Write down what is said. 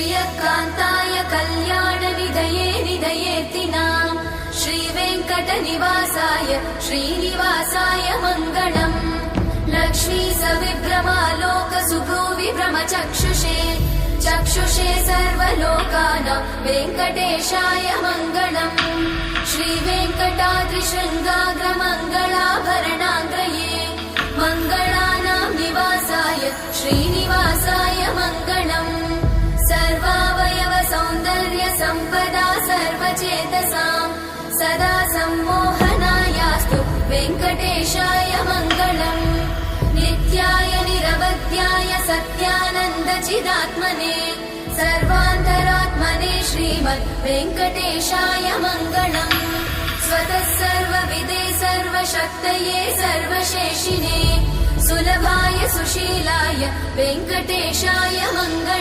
श्रियकान्ताय कल्याणनिधये निधयेऽर्तिनाम् श्रीवेङ्कटनिवासाय श्रीनिवासाय मङ्गलम् लक्ष्मी सविभ्रमालोकसुभ्रूविभ्रमचक्षुषे चक्षुषे सर्वलोकानां वेङ्कटेशाय मङ्गलम् श्रीवेङ्कटाद्रिशृङ्गाग्रमङ्गलाभरणाङ्गये मङ्गलानां निवासाय श्रीनिवासाय मङ्गलम् सर्वावयव सौन्दर्य सम्पदा सर्वचेतसां सदा सम्मोहनायास्तु वेङ्कटेशाय मङ्गलम् नित्याय निरवध्याय सत्यानन्दचिदात्मने सर्वान्तरात्मने श्रीमद् वेङ्कटेशाय मङ्गलम् स्वतः सर्वविदे सर्वशक्तये सर्वशेषिने सुलभाय सुशीलाय वेङ्कटेशाय मङ्गलम्।